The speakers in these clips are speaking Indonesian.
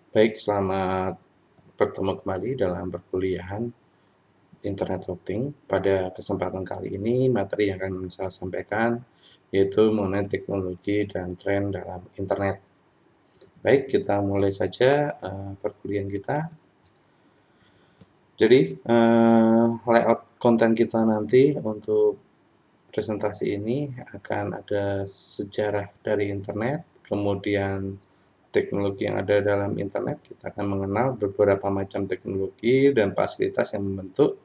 Baik, selamat bertemu kembali dalam perkuliahan Internet Routing. Pada kesempatan kali ini, materi yang akan saya sampaikan yaitu mengenai teknologi dan tren dalam internet. Baik, kita mulai saja perkuliahan kita. Jadi, layout konten kita nanti untuk presentasi ini akan ada sejarah dari internet, kemudian teknologi yang ada dalam internet. Kita akan mengenal beberapa macam teknologi dan fasilitas yang membentuk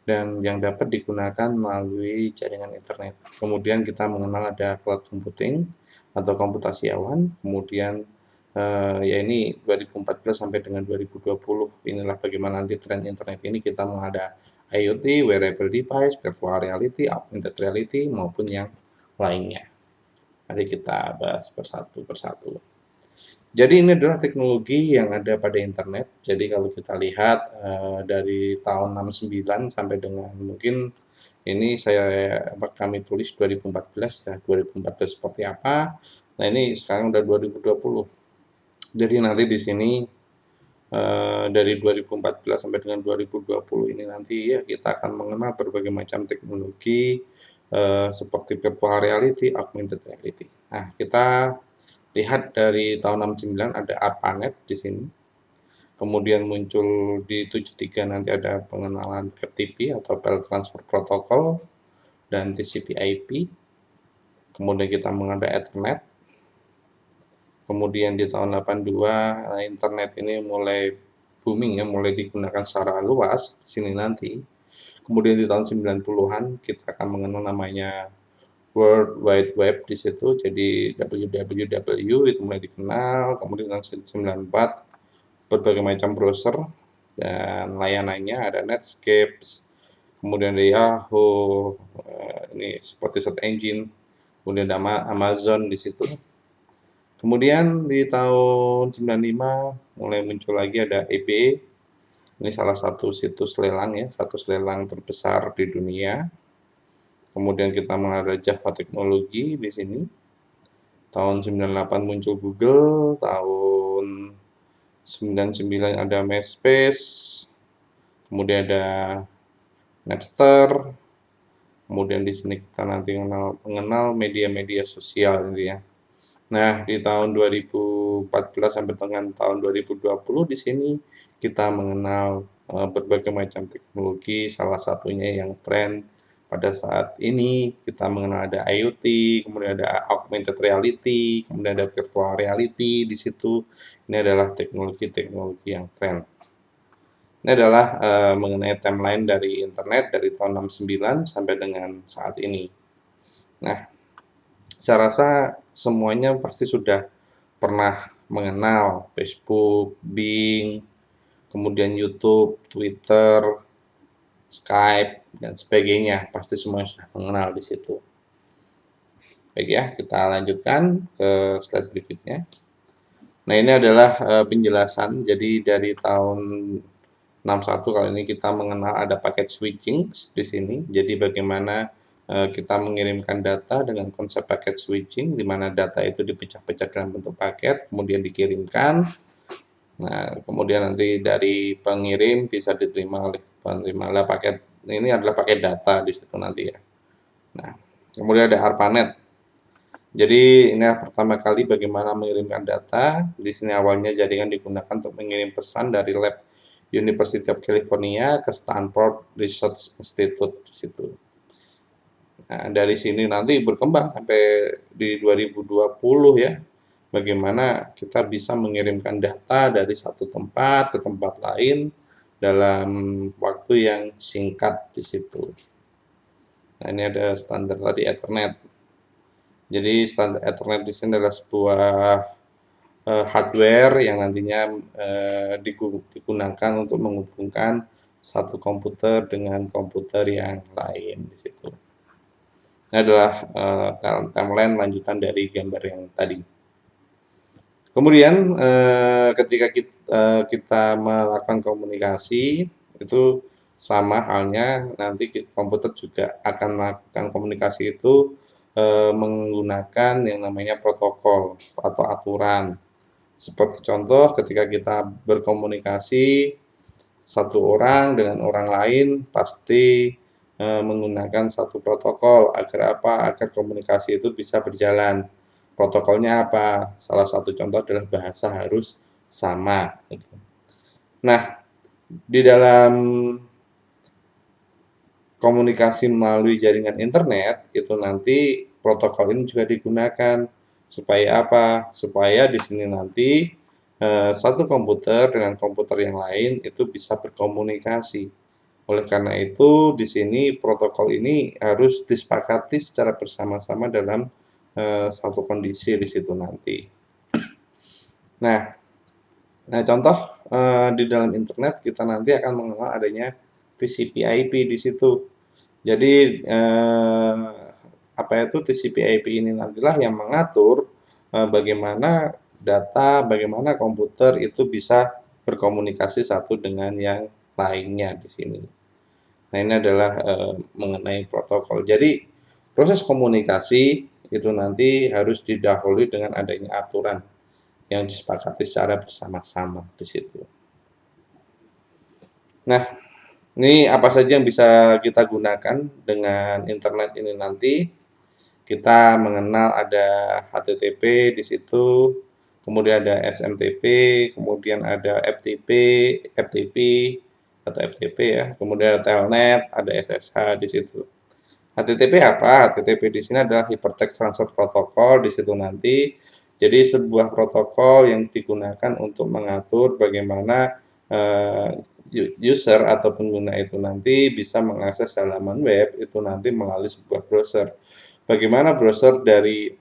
dan yang dapat digunakan melalui jaringan internet. Kemudian kita mengenal ada cloud computing atau komputasi awan, kemudian ya ini 2014 sampai dengan 2020, inilah bagaimana nanti tren internet ini kita ada IoT, wearable device, virtual reality, augmented reality, maupun yang lainnya. Mari kita bahas persatu persatu. Jadi ini adalah teknologi yang ada pada internet. Jadi kalau kita lihat dari tahun 69 sampai dengan mungkin ini kami tulis 2014 ya, 2014 seperti apa. Nah, ini sekarang udah 2020. Jadi nanti di sini dari 2014 sampai dengan 2020 ini nanti ya kita akan mengenal berbagai macam teknologi seperti virtual reality, augmented reality. Nah, kita lihat dari tahun 69 ada ARPANET di sini. Kemudian muncul di 73 nanti ada pengenalan FTP atau File Transfer Protocol dan TCP/IP. Kemudian kita mengenal Ethernet. Kemudian di tahun 82 internet ini mulai booming ya, mulai digunakan secara luas di sini nanti. Kemudian di tahun 90-an kita akan mengenal namanya World Wide Web di situ, jadi www itu mulai dikenal. Kemudian tahun 94 berbagai macam browser dan layanannya ada Netscape, kemudian ada Yahoo, ini seperti search engine, kemudian ada Amazon di situ. Kemudian di tahun 95 mulai muncul lagi ada eBay. Ini salah satu situs lelang ya, satu lelang terbesar di dunia. Kemudian kita mengenal Java Teknologi di sini. Tahun 98 muncul Google, tahun 99 ada MySpace, kemudian ada Napster, kemudian di sini kita nanti mengenal media-media sosial ini ya. Nah, di tahun 2014 sampai dengan tahun 2020 di sini kita mengenal berbagai macam teknologi, salah satunya yang tren pada saat ini kita mengenal ada IoT, kemudian ada augmented reality, kemudian ada virtual reality di situ. Ini adalah teknologi-teknologi yang tren. Ini adalah mengenai timeline dari internet dari tahun 69 sampai dengan saat ini. Nah, saya rasa semuanya pasti sudah pernah mengenal Facebook, Bing, kemudian YouTube, Twitter, Skype, dan sebagainya. Pasti semuanya sudah mengenal di situ. Baik ya, kita lanjutkan ke slide berikutnya. Nah, ini adalah penjelasan. Jadi dari tahun 61 kali ini kita mengenal ada paket switching di sini. Jadi bagaimana kita mengirimkan data dengan konsep paket switching, di mana data itu dipecah-pecah dalam bentuk paket, kemudian dikirimkan. Nah, kemudian nanti dari pengirim bisa diterima oleh penerima. Lah paket ini adalah paket data di situ nanti ya. Nah, kemudian ada ARPANET. Jadi ini pertama kali bagaimana mengirimkan data. Di sini awalnya jaringan digunakan untuk mengirim pesan dari lab University of California ke Stanford Research Institute di situ. Nah, dari sini nanti berkembang sampai di 2020 ya. Bagaimana kita bisa mengirimkan data dari satu tempat ke tempat lain dalam waktu yang singkat di situ. Nah, ini ada standar tadi Ethernet. Jadi standar Ethernet di sini adalah sebuah hardware yang nantinya digunakan untuk menghubungkan satu komputer dengan komputer yang lain di situ. Ini adalah timeline lanjutan dari gambar yang tadi. Kemudian ketika kita melakukan komunikasi itu sama halnya nanti komputer juga akan melakukan komunikasi itu menggunakan yang namanya protokol atau aturan. Seperti contoh ketika kita berkomunikasi satu orang dengan orang lain pasti menggunakan satu protokol agar apa? Agar komunikasi itu bisa berjalan. Protokolnya apa? Salah satu contoh adalah bahasa harus sama gitu. Nah, di dalam komunikasi melalui jaringan internet itu nanti protokol ini juga digunakan supaya apa? Supaya di sini nanti satu komputer dengan komputer yang lain itu bisa berkomunikasi. Oleh karena itu di sini protokol ini harus disepakati secara bersama-sama dalam satu kondisi di situ nanti. Nah, contoh di dalam internet kita nanti akan mengenal adanya TCP/IP di situ. Jadi apa itu TCP/IP ini nantilah yang mengatur bagaimana data, bagaimana komputer itu bisa berkomunikasi satu dengan yang lainnya di sini. Nah, ini adalah mengenai protokol. Jadi, proses komunikasi itu nanti harus didahului dengan adanya aturan yang disepakati secara bersama-sama di situ. Nah, ini apa saja yang bisa kita gunakan dengan internet ini nanti? Kita mengenal ada HTTP di situ, kemudian ada SMTP, kemudian ada FTP atau FTP ya, kemudian ada Telnet, ada SSH di situ. HTTP apa? HTTP di sini adalah Hypertext Transfer Protocol di situ nanti. Jadi sebuah protokol yang digunakan untuk mengatur bagaimana user atau pengguna itu nanti bisa mengakses halaman web itu nanti melalui sebuah browser. Bagaimana browser dari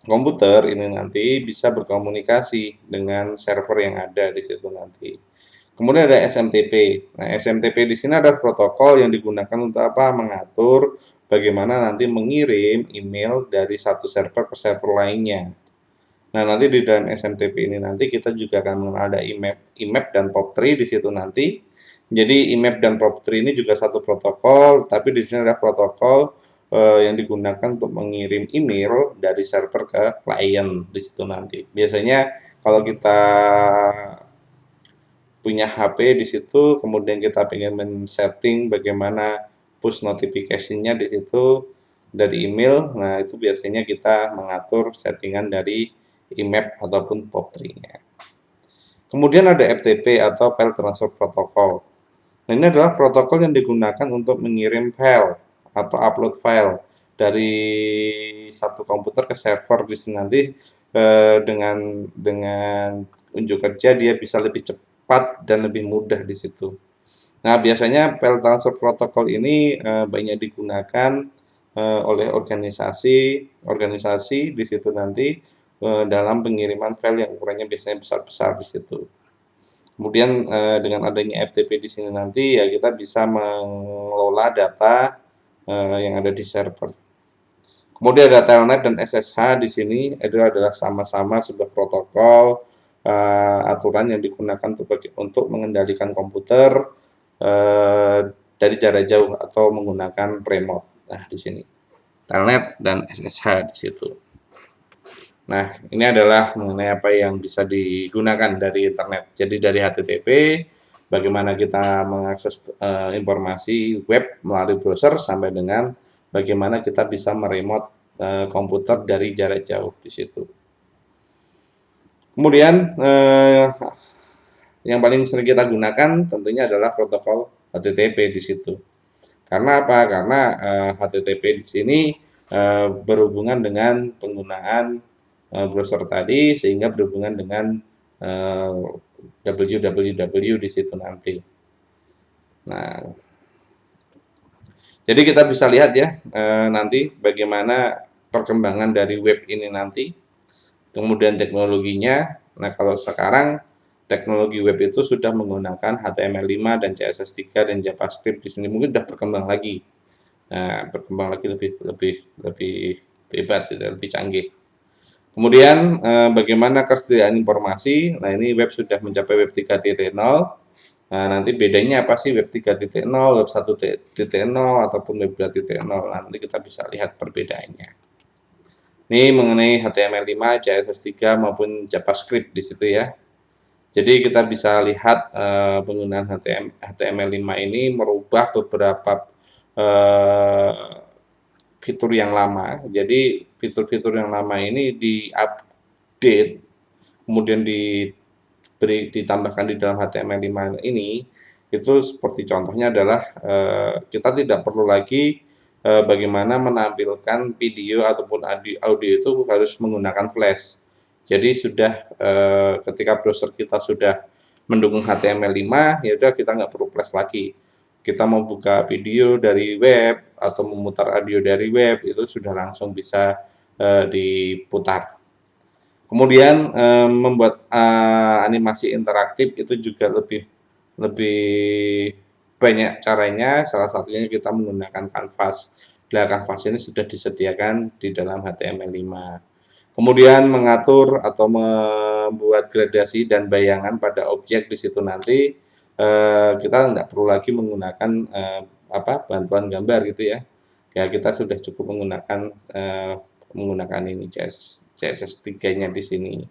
komputer ini nanti bisa berkomunikasi dengan server yang ada di situ nanti. Kemudian ada SMTP. Nah, SMTP di sini adalah protokol yang digunakan untuk apa? Mengatur bagaimana nanti mengirim email dari satu server ke server lainnya. Nah, nanti di dalam SMTP ini nanti kita juga akan mengenal ada IMAP dan POP3 di situ nanti. Jadi IMAP dan POP3 ini juga satu protokol, tapi di sini adalah protokol yang digunakan untuk mengirim email dari server ke klien di situ nanti. Biasanya kalau kita punya HP di situ, kemudian kita ingin men-setting bagaimana push notification-nya di situ dari email. Nah, itu biasanya kita mengatur settingan dari IMAP ataupun POP3-nya. Kemudian ada FTP atau File Transfer Protocol. Nah, ini adalah protokol yang digunakan untuk mengirim file atau upload file dari satu komputer ke server di sini nanti dengan unjuk kerja dia bisa lebih cepat dan lebih mudah di situ. Nah, biasanya file transfer protokol ini banyak digunakan oleh organisasi di situ nanti dalam pengiriman file yang ukurannya biasanya besar-besar di situ. Kemudian dengan adanya FTP di sini nanti ya kita bisa mengelola data yang ada di server. Kemudian ada Telnet dan SSH di sini itu adalah sama-sama sebuah protokol aturan yang digunakan untuk mengendalikan komputer dari jarak jauh atau menggunakan remote. Nah, di sini Telnet dan SSH di situ. Nah, ini adalah mengenai apa yang bisa digunakan dari internet. Jadi dari HTTP, bagaimana kita mengakses informasi web melalui browser sampai dengan bagaimana kita bisa meremote komputer dari jarak jauh di situ. Kemudian yang paling sering kita gunakan tentunya adalah protokol HTTP di situ. Karena apa? Karena HTTP di sini berhubungan dengan penggunaan browser tadi sehingga berhubungan dengan www di situ nanti. Nah, jadi kita bisa lihat ya nanti bagaimana perkembangan dari web ini nanti, kemudian teknologinya. Nah, kalau sekarang teknologi web itu sudah menggunakan HTML5 dan CSS3 dan JavaScript di sini mungkin sudah berkembang lagi. Nah, berkembang lagi lebih hebat, lebih canggih. Kemudian bagaimana kesediaan informasi? Nah, ini web sudah mencapai web 3.0. Nah, nanti bedanya apa sih web 3.0, web 1.0 ataupun web 2.0? Nah, nanti kita bisa lihat perbedaannya. Ini mengenai HTML5, CSS3 maupun JavaScript di situ ya. Jadi kita bisa lihat penggunaan HTML5 ini merubah beberapa fitur yang lama. Jadi fitur-fitur yang lama ini diupdate, kemudian ditambahkan di dalam HTML5 ini. Itu seperti contohnya adalah kita tidak perlu lagi bagaimana menampilkan video ataupun audio itu harus menggunakan flash. Jadi sudah ketika browser kita sudah mendukung HTML5, ya udah kita nggak perlu flash lagi. Kita mau buka video dari web atau memutar audio dari web itu sudah langsung bisa diputar. Kemudian membuat animasi interaktif itu juga lebih banyak caranya. Salah satunya kita menggunakan kanvas. Nah, kanvas ini sudah disediakan di dalam HTML5. Kemudian mengatur atau membuat gradasi dan bayangan pada objek di situ nanti kita nggak perlu lagi menggunakan bantuan gambar gitu ya. Ya kita sudah cukup menggunakan ini CSS3-nya di sini.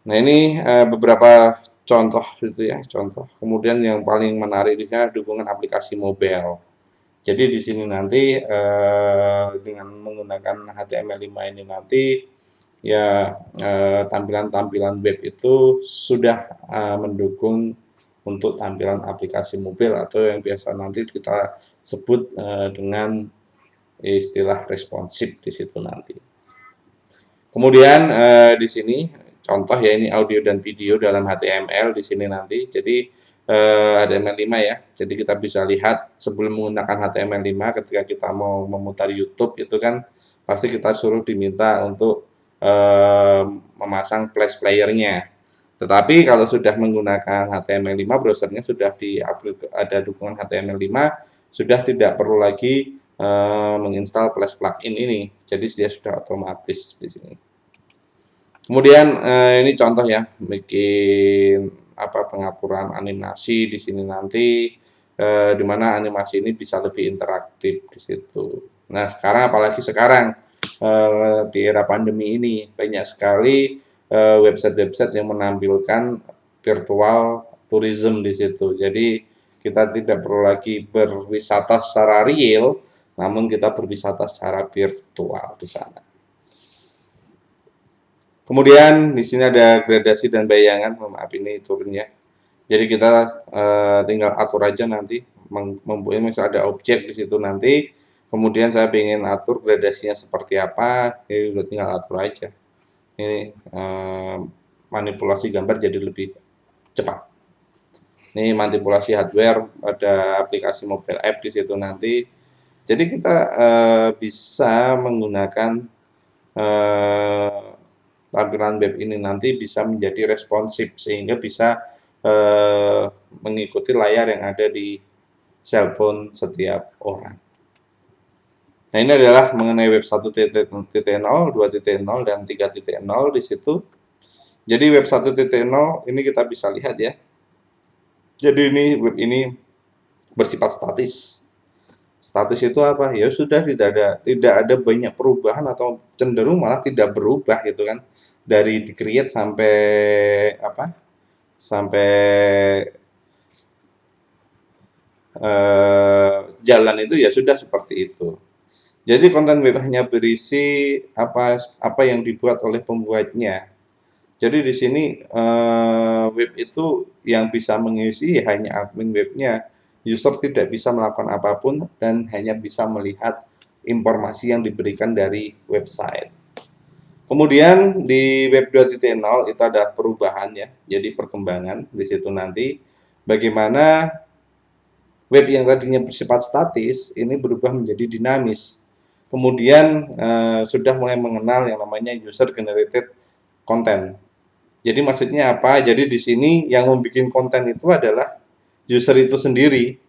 Nah ini beberapa contoh gitu ya, contoh. Kemudian yang paling menarik di sini adalah dukungan aplikasi mobile. Jadi di sini nanti dengan menggunakan HTML5 ini nanti ya tampilan-tampilan web itu sudah mendukung untuk tampilan aplikasi mobil atau yang biasa nanti kita sebut dengan istilah responsif di situ nanti. Kemudian di sini contoh ya ini audio dan video dalam HTML di sini nanti. Jadi HTML5 ya. Jadi kita bisa lihat sebelum menggunakan HTML5 ketika kita mau memutar YouTube itu kan pasti kita suruh diminta untuk memasang flash player-nya. Tetapi kalau sudah menggunakan HTML5 browsernya sudah ada dukungan HTML5 sudah tidak perlu lagi menginstal flash plugin ini. Jadi dia sudah otomatis di sini. Kemudian ini contoh ya, bikin pengaturan animasi di sini nanti di mana animasi ini bisa lebih interaktif di situ. Nah, apalagi sekarang di era pandemi ini banyak sekali website-website yang menampilkan virtual tourism di situ. Jadi kita tidak perlu lagi berwisata secara real, namun kita berwisata secara virtual di sana. Kemudian di sini ada gradasi dan bayangan, maaf ini turunnya. Jadi kita tinggal atur aja nanti, membuat misalnya ada objek di situ nanti. Kemudian saya ingin atur gradasinya seperti apa, ya udah tinggal atur aja. Ini manipulasi gambar jadi lebih cepat. Ini manipulasi hardware, ada aplikasi mobile app di situ nanti. Jadi kita bisa menggunakan tampilan web ini nanti bisa menjadi responsif sehingga bisa mengikuti layar yang ada di cellphone setiap orang. Nah, ini adalah mengenai web 1.0, 2.0 dan 3.0 di situ. Jadi web 1.0 ini kita bisa lihat ya. Jadi ini web ini bersifat statis. Status itu apa? Ya sudah tidak ada banyak perubahan atau cenderung malah tidak berubah gitu kan. Dari di-create sampai jalan itu ya sudah seperti itu. Jadi konten web hanya berisi apa yang dibuat oleh pembuatnya. Jadi di sini web itu yang bisa mengisi hanya admin webnya. User tidak bisa melakukan apapun dan hanya bisa melihat informasi yang diberikan dari website. Kemudian di web 2.0 itu ada perubahan ya, jadi perkembangan di situ nanti bagaimana web yang tadinya bersifat statis ini berubah menjadi dinamis. Kemudian sudah mulai mengenal yang namanya user generated content. Jadi maksudnya apa? Jadi di sini yang membuat konten itu adalah user itu sendiri,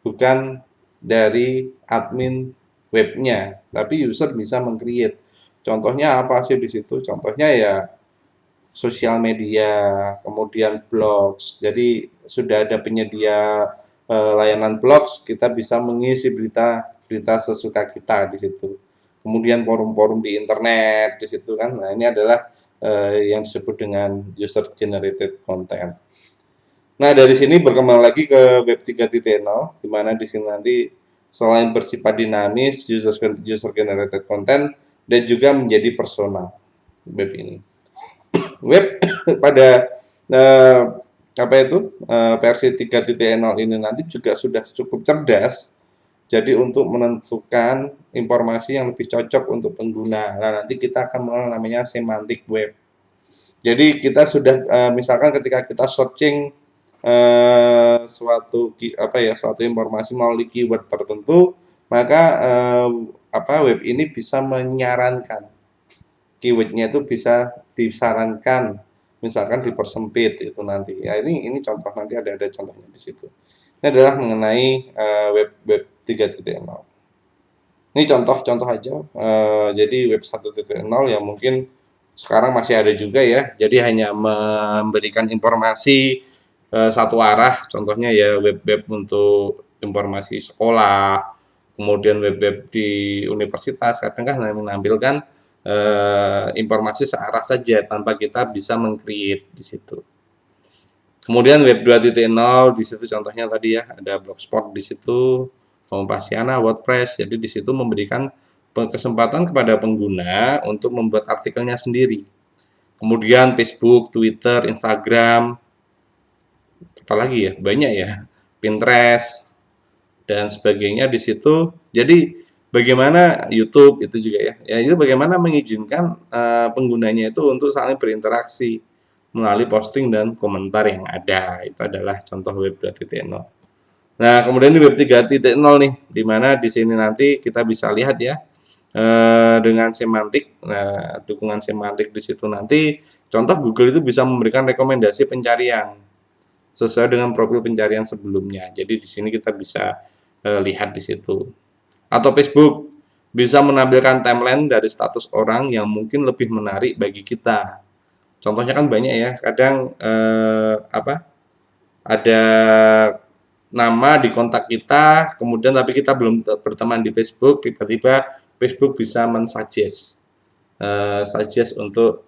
bukan dari admin webnya, tapi user bisa meng-create. Contohnya apa sih di situ? Contohnya ya sosial media, kemudian blogs. Jadi sudah ada penyedia layanan blogs, kita bisa mengisi berita sesuka kita di situ. kemudian forum-forum di internet di situ kan. Nah, ini adalah yang disebut dengan user generated content. Nah, dari sini berkembang lagi ke web 3.0 di mana di sini nanti selain bersifat dinamis, user generated content dan juga menjadi personal web ini. Web pada eh, apa itu versi 3.0 ini nanti juga sudah cukup cerdas. Jadi untuk menentukan informasi yang lebih cocok untuk pengguna. Nah, nanti kita akan mengenal namanya semantic web. Jadi kita sudah misalkan ketika kita searching suatu informasi melalui keyword tertentu, maka web ini bisa menyarankan keywordnya itu bisa disarankan, misalkan dipersempit itu nanti. Ya ini contoh nanti ada contohnya di situ. Ini adalah mengenai web 3.0. Ini contoh-contoh aja. Jadi web 1.0 yang mungkin sekarang masih ada juga ya. Jadi hanya memberikan informasi satu arah. Contohnya ya web-web untuk informasi sekolah, kemudian web-web di universitas. Kadang kan menampilkan informasi searah saja tanpa kita bisa meng-create di situ. Kemudian web 2.0 di situ contohnya tadi ya ada Blogspot di situ, Kompasiana, WordPress. Jadi di situ memberikan kesempatan kepada pengguna untuk membuat artikelnya sendiri. Kemudian Facebook, Twitter, Instagram, apalagi ya banyak ya, Pinterest dan sebagainya di situ. Jadi bagaimana YouTube itu juga ya, itu bagaimana mengizinkan penggunanya itu untuk saling berinteraksi melalui posting dan komentar yang ada. Itu adalah contoh web 2.0. Nah, kemudian di web 3.0 nih, di mana di sini nanti kita bisa lihat ya dengan semantik. Nah, dukungan semantik di situ nanti contoh Google itu bisa memberikan rekomendasi pencarian sesuai dengan profil pencarian sebelumnya. Jadi di sini kita bisa lihat di situ. Atau Facebook bisa menampilkan timeline dari status orang yang mungkin lebih menarik bagi kita. Contohnya kan banyak ya, kadang ada nama di kontak kita, kemudian tapi kita belum berteman di Facebook, tiba-tiba Facebook bisa suggest untuk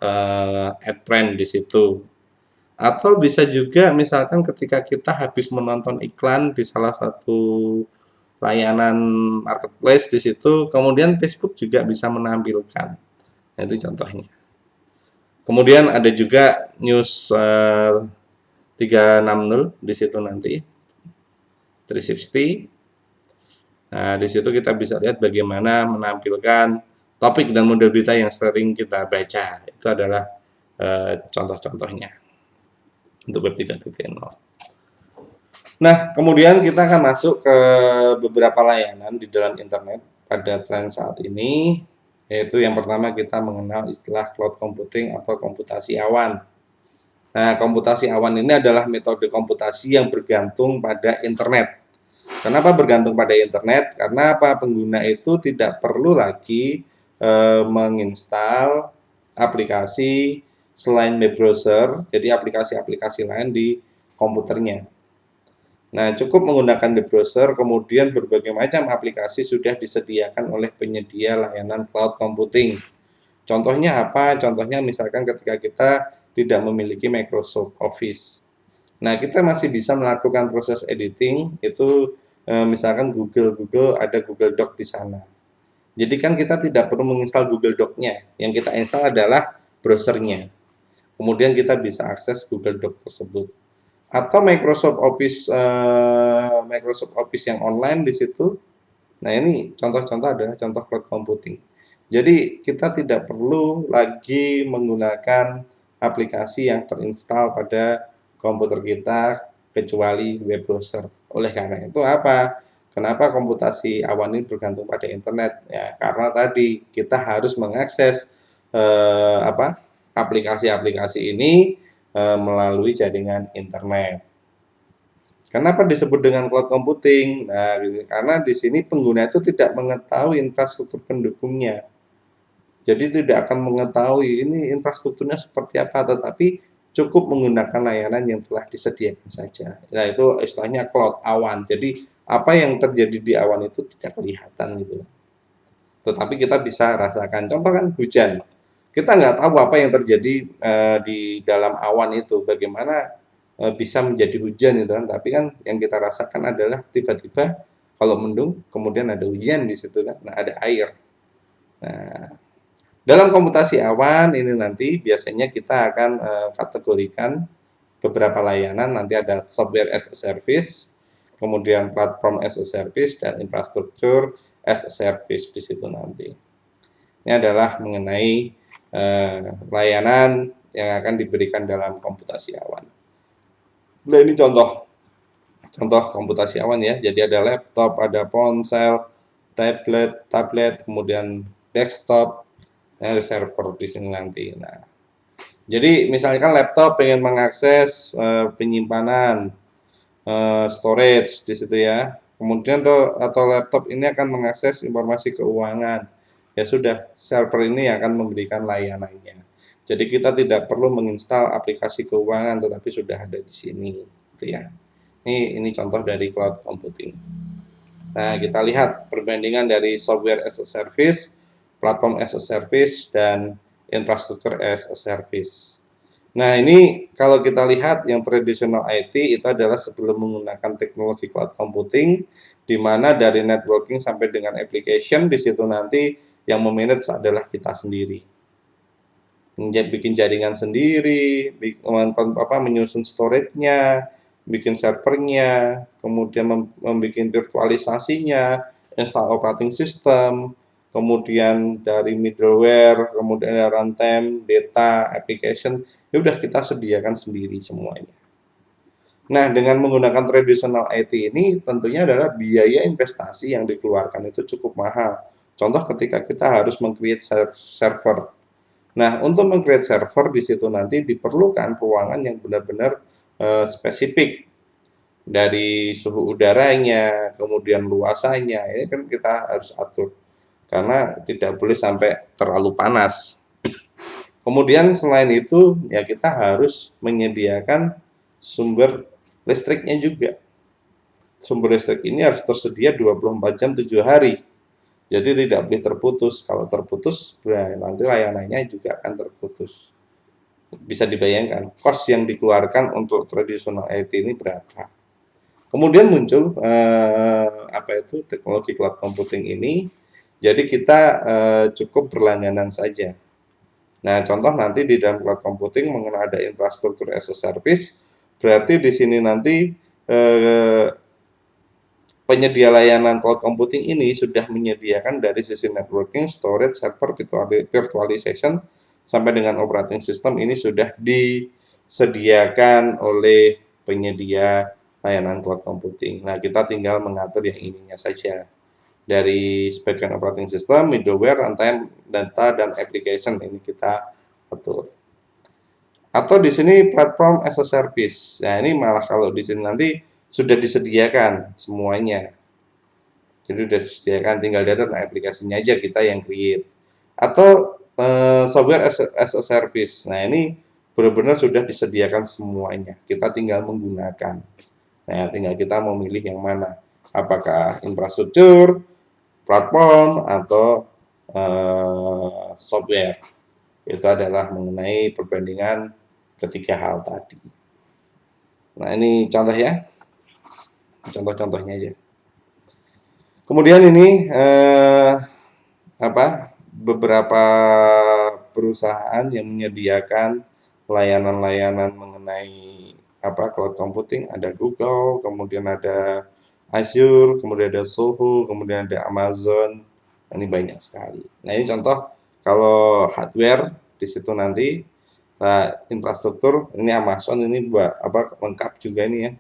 add friend di situ. Atau bisa juga misalkan ketika kita habis menonton iklan di salah satu layanan marketplace di situ, kemudian Facebook juga bisa menampilkan. Nah, itu contohnya. Kemudian ada juga news 360 di situ nanti 360. Nah, di situ kita bisa lihat bagaimana menampilkan topik dan model berita yang sering kita baca. Itu adalah contoh-contohnya untuk web 3.0. Nah, kemudian kita akan masuk ke beberapa layanan di dalam internet pada tren saat ini, yaitu yang pertama kita mengenal istilah cloud computing atau komputasi awan. Nah, komputasi awan ini adalah metode komputasi yang bergantung pada internet. Kenapa bergantung pada internet? Karena apa? Pengguna itu tidak perlu lagi menginstal aplikasi selain web browser, jadi aplikasi-aplikasi lain di komputernya. Nah, cukup menggunakan web browser, kemudian berbagai macam aplikasi sudah disediakan oleh penyedia layanan cloud computing. Contohnya apa? Contohnya misalkan ketika kita tidak memiliki Microsoft Office. Nah, kita masih bisa melakukan proses editing, itu misalkan Google ada Google Doc di sana. Jadi kan kita tidak perlu menginstal Google Doc-nya, yang kita install adalah browsernya. Kemudian kita bisa akses Google Doc tersebut. Atau Microsoft Office yang online di situ. Nah, ini contoh-contoh adalah contoh cloud computing. Jadi kita tidak perlu lagi menggunakan aplikasi yang terinstall pada komputer kita kecuali web browser. Oleh karena itu apa? Kenapa komputasi awan ini bergantung pada internet? Ya, karena tadi kita harus mengakses aplikasi-aplikasi ini melalui jaringan internet. Kenapa disebut dengan cloud computing? Nah, karena di sini pengguna itu tidak mengetahui infrastruktur pendukungnya. Jadi tidak akan mengetahui ini infrastrukturnya seperti apa, tetapi cukup menggunakan layanan yang telah disediakan saja. Nah, itu istilahnya cloud awan. Jadi apa yang terjadi di awan itu tidak kelihatan gitu. tetapi kita bisa rasakan. Contoh kan hujan, kita nggak tahu apa yang terjadi di dalam awan itu, bagaimana bisa menjadi hujan itu kan. Tapi kan yang kita rasakan adalah tiba-tiba kalau mendung, kemudian ada hujan di situ kan, nah ada air. Nah, dalam komputasi awan ini nanti biasanya kita akan kategorikan beberapa layanan, nanti ada software as a service, kemudian platform as a service, dan infrastruktur as a service di situ nanti. Ini adalah mengenai layanan yang akan diberikan dalam komputasi awan. Nah, ini contoh komputasi awan ya. Jadi ada laptop, ada ponsel, tablet, kemudian desktop, ada server di sini nanti. Nah, jadi misalkan laptop pengen mengakses penyimpanan storage di situ ya. Kemudian atau laptop ini akan mengakses informasi keuangan. Ya sudah, server ini akan memberikan layanannya. Jadi kita tidak perlu menginstal aplikasi keuangan, tetapi sudah ada di sini, gitu ya. Ini contoh dari cloud computing. Nah, kita lihat perbandingan dari software as a service, platform as a service, dan infrastructure as a service. Nah, ini kalau kita lihat yang tradisional IT itu adalah sebelum menggunakan teknologi cloud computing, di mana dari networking sampai dengan application, di situ nanti yang memanage adalah kita sendiri. Bikin jaringan sendiri, menyusun storage-nya, bikin servernya, kemudian membuat virtualisasinya, install operating system, kemudian dari middleware, kemudian ada runtime, data, application, ya udah kita sediakan sendiri semuanya. Nah, dengan menggunakan traditional IT ini tentunya adalah biaya investasi yang dikeluarkan itu cukup mahal. Contoh ketika kita harus meng-create server. Nah, untuk meng-create server di situ nanti diperlukan ruangan yang benar-benar spesifik dari suhu udaranya, kemudian luasannya, ini kan kita harus atur karena tidak boleh sampai terlalu panas. Kemudian selain itu, ya kita harus menyediakan sumber listriknya juga. Sumber listrik ini harus tersedia 24 jam 7 hari. Jadi tidak boleh terputus. Kalau terputus, nanti layanannya juga akan terputus. Bisa dibayangkan, cost yang dikeluarkan untuk tradisional IT ini berapa. Kemudian muncul teknologi cloud computing ini. Jadi kita cukup berlangganan saja. Nah, contoh nanti di dalam cloud computing mengenai ada infrastruktur as a service, berarti di sini nanti penyedia layanan cloud computing ini sudah menyediakan dari sisi networking, storage, server, virtualization, sampai dengan operating system ini sudah disediakan oleh penyedia layanan cloud computing. Nah, kita tinggal mengatur yang ininya saja. Dari backend operating system, middleware, runtime, data, dan application ini kita atur. Atau di sini platform as a service. Nah, ini malah kalau di sini nanti sudah disediakan semuanya. Jadi sudah disediakan, tinggal data dan aplikasinya aja kita yang create. Atau software as a service. Nah, ini benar-benar sudah disediakan semuanya. Kita tinggal menggunakan. Nah, tinggal kita memilih yang mana. Apakah infrastruktur, platform, atau software. Itu adalah mengenai perbandingan ketiga hal tadi. Nah, ini contoh ya. Contoh-contohnya aja. Kemudian ini beberapa perusahaan yang menyediakan layanan-layanan mengenai cloud computing, ada Google, kemudian ada Azure, kemudian ada Soho, kemudian ada Amazon. Ini banyak sekali. Nah, ini contoh kalau hardware di situ nanti. Nah, infrastruktur ini Amazon ini lengkap juga ini ya.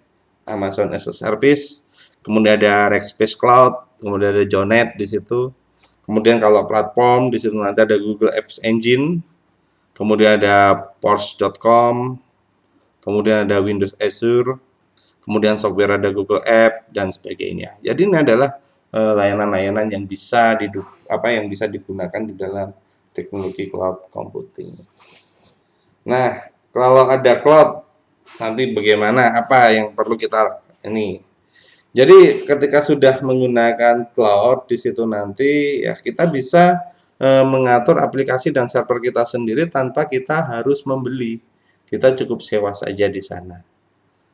Amazon as a Service, kemudian ada Rackspace Cloud, kemudian ada Jonet di situ. Kemudian kalau platform di situ nanti ada Google Apps Engine, kemudian ada Porsche.com, kemudian ada Windows Azure, kemudian software ada Google App dan sebagainya. Jadi ini adalah layanan-layanan yang bisa digunakan di dalam teknologi cloud computing. Nah, kalau ada cloud, nanti bagaimana? Apa yang perlu kita ini? Jadi ketika sudah menggunakan cloud di situ nanti ya kita bisa mengatur aplikasi dan server kita sendiri tanpa kita harus membeli. Kita cukup sewa saja di sana.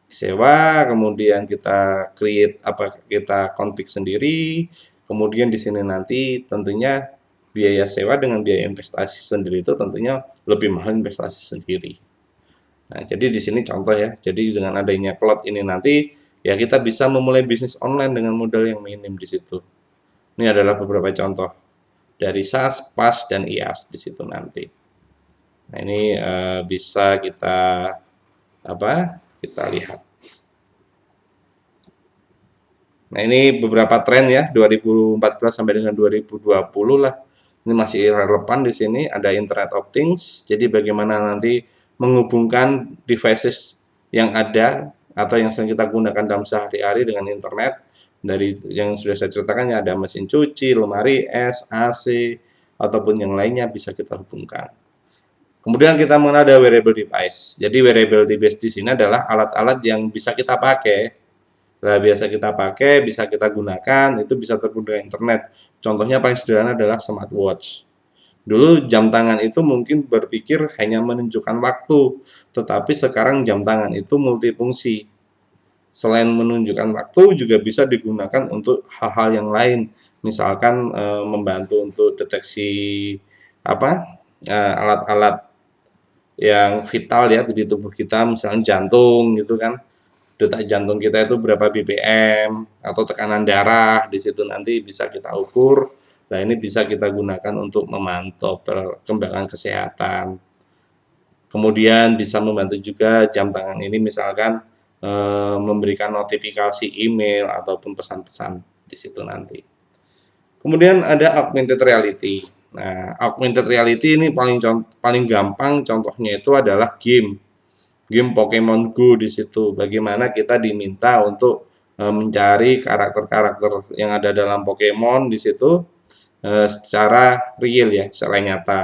Sewa, kemudian kita create apa kita config sendiri, kemudian di sini nanti tentunya biaya sewa dengan biaya investasi sendiri itu tentunya lebih mahal investasi sendiri. Nah, jadi di sini contoh ya. Jadi dengan adanya cloud ini nanti ya kita bisa memulai bisnis online dengan modal yang minim di situ. Ini adalah beberapa contoh dari SaaS, PaaS dan IaaS di situ nanti. Nah, ini bisa kita apa? Kita lihat. Nah, ini beberapa tren ya 2014 sampai dengan 2020 lah. Ini masih relevan di sini ada Internet of Things. Jadi bagaimana nanti menghubungkan devices yang ada atau yang sering kita gunakan dalam sehari-hari dengan internet. Dari yang sudah saya ceritakan ya ada mesin cuci, lemari es, AC ataupun yang lainnya bisa kita hubungkan. Kemudian kita mengenal ada wearable device. Jadi wearable device di sini adalah alat-alat yang bisa kita pakai. Nah, biasa kita pakai, bisa kita gunakan, itu bisa terhubung dengan internet. Contohnya paling sederhana adalah smartwatch. Dulu jam tangan itu mungkin berpikir hanya menunjukkan waktu, tetapi sekarang jam tangan itu multifungsi. Selain menunjukkan waktu, juga bisa digunakan untuk hal-hal yang lain, misalkan membantu untuk deteksi apa alat-alat yang vital ya di tubuh kita, misalnya jantung gitu kan. Detak jantung kita itu berapa BPM atau tekanan darah di situ nanti bisa kita ukur. Nah, ini bisa kita gunakan untuk memantau perkembangan kesehatan. Kemudian bisa membantu juga jam tangan ini misalkan memberikan notifikasi email ataupun pesan-pesan di situ nanti. Kemudian ada augmented reality. Nah, augmented reality ini paling gampang contohnya itu adalah game Pokemon Go di situ. Bagaimana kita diminta untuk mencari karakter-karakter yang ada dalam Pokemon di situ secara real ya, secara nyata.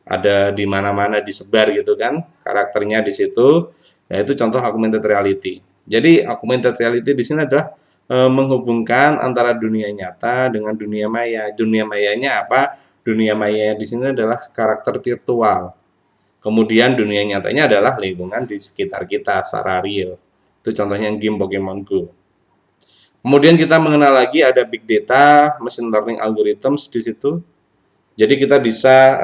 Ada di mana-mana disebar gitu kan karakternya di situ. Ya itu contoh augmented reality. Jadi augmented reality di sini adalah menghubungkan antara dunia nyata dengan dunia maya. Dunia mayanya apa? Dunia maya di sini adalah karakter virtual. Kemudian dunia nyatanya adalah lingkungan di sekitar kita secara real. Itu contohnya game Pokemon Go. Kemudian kita mengenal lagi ada big data, machine learning algorithms di situ. Jadi kita bisa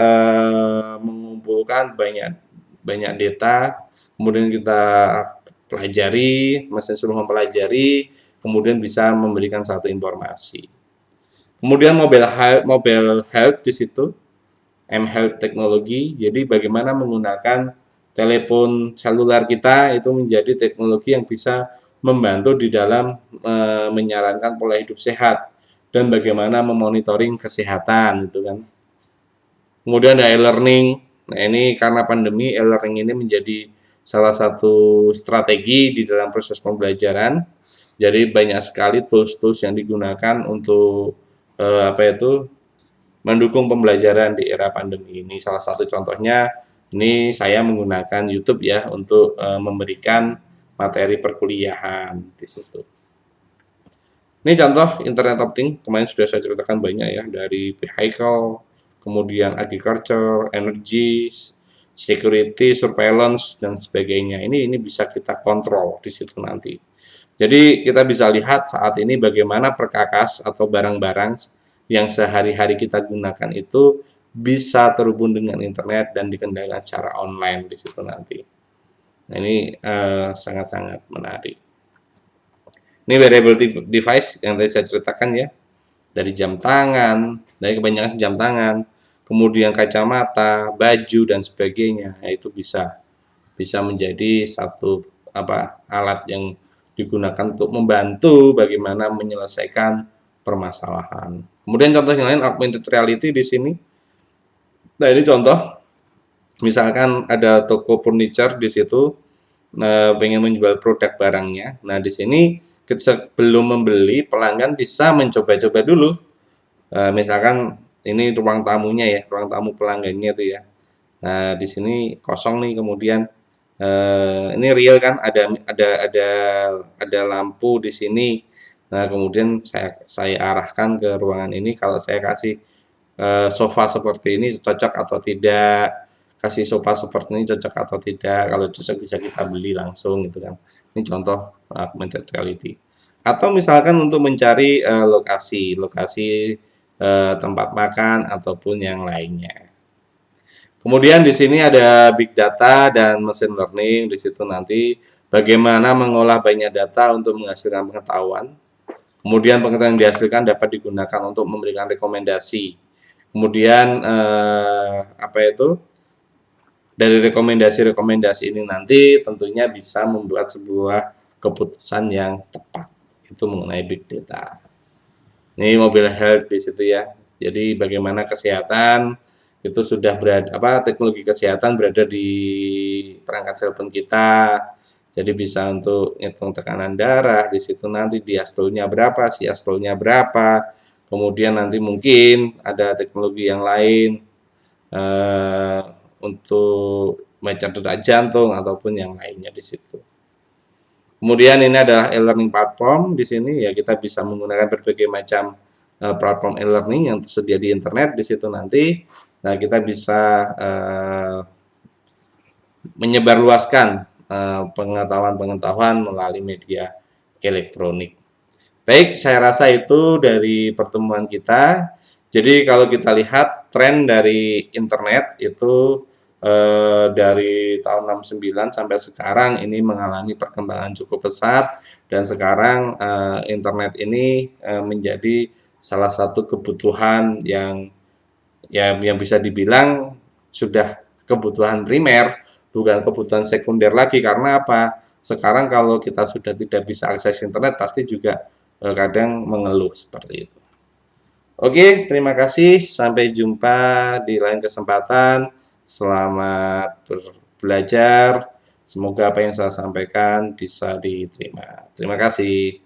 mengumpulkan banyak banyak data, kemudian kita pelajari, mesin suruh mempelajari, kemudian bisa memberikan satu informasi. Kemudian mobile health di situ, mHealth teknologi. Jadi bagaimana menggunakan telepon seluler kita itu menjadi teknologi yang bisa membantu di dalam menyarankan pola hidup sehat dan bagaimana memonitoring kesehatan gitu kan. Kemudian ada e-learning. Nah, ini karena pandemi e-learning ini menjadi salah satu strategi di dalam proses pembelajaran. Jadi banyak sekali tools-tools yang digunakan untuk apa itu mendukung pembelajaran di era pandemi ini. Salah satu contohnya ini saya menggunakan YouTube ya untuk memberikan materi perkuliahan di situ. Ini contoh Internet of Things, kemarin sudah saya ceritakan banyak ya, dari vehicle, kemudian agriculture, energy, security, surveillance, dan sebagainya. Ini bisa kita kontrol di situ nanti. Jadi kita bisa lihat saat ini bagaimana perkakas atau barang-barang yang sehari-hari kita gunakan itu bisa terhubung dengan internet dan dikendalikan secara online di situ nanti. Nah, ini sangat-sangat menarik. Ini wearable device yang tadi saya ceritakan ya, dari jam tangan, dari kebanyakan jam tangan, kemudian kacamata, baju dan sebagainya. Nah, itu bisa menjadi satu alat yang digunakan untuk membantu bagaimana menyelesaikan permasalahan. Kemudian contoh yang lain augmented reality di sini. Nah, ini contoh misalkan ada toko furniture di situ pengen menjual produk barangnya. Nah, di sini sebelum membeli pelanggan bisa mencoba-coba dulu. Misalkan ini ruang tamunya ya, ruang tamu pelanggannya itu ya. Nah, di sini kosong nih, kemudian ini real kan ada lampu di sini. Nah, kemudian saya arahkan ke ruangan ini, kalau saya kasih sofa seperti ini cocok atau tidak, kasih sofa seperti ini cocok atau tidak. Kalau cocok bisa kita beli langsung gitu kan. Ini contoh augmented reality. Atau misalkan untuk mencari lokasi tempat makan ataupun yang lainnya. Kemudian di sini ada big data dan machine learning. Di situ nanti bagaimana mengolah banyak data untuk menghasilkan pengetahuan. Kemudian pengetahuan yang dihasilkan dapat digunakan untuk memberikan rekomendasi. Kemudian apa itu? Dari rekomendasi-rekomendasi ini nanti tentunya bisa membuat sebuah keputusan yang tepat. Itu mengenai big data. Ini mobile health di situ ya. Jadi bagaimana kesehatan itu sudah teknologi kesehatan berada di perangkat telepon kita. Jadi bisa untuk ngitung tekanan darah di situ, nanti diastolnya berapa, siastolnya berapa. Kemudian nanti mungkin ada teknologi yang lain untuk baca detak jantung ataupun yang lainnya di situ. Kemudian ini adalah e-learning platform. Di sini ya kita bisa menggunakan berbagai macam platform e-learning yang tersedia di internet di situ nanti. Nah, kita bisa menyebarluaskan pengetahuan-pengetahuan melalui media elektronik. Baik, saya rasa itu dari pertemuan kita. Jadi kalau kita lihat tren dari internet itu dari tahun 69 sampai sekarang ini mengalami perkembangan cukup pesat, dan sekarang internet ini menjadi salah satu kebutuhan yang bisa dibilang sudah kebutuhan primer, bukan kebutuhan sekunder lagi. Karena apa? Sekarang kalau kita sudah tidak bisa akses internet, pasti juga kadang mengeluh seperti itu. Oke, terima kasih. Sampai jumpa di lain kesempatan. Selamat belajar. Semoga apa yang saya sampaikan bisa diterima. Terima kasih.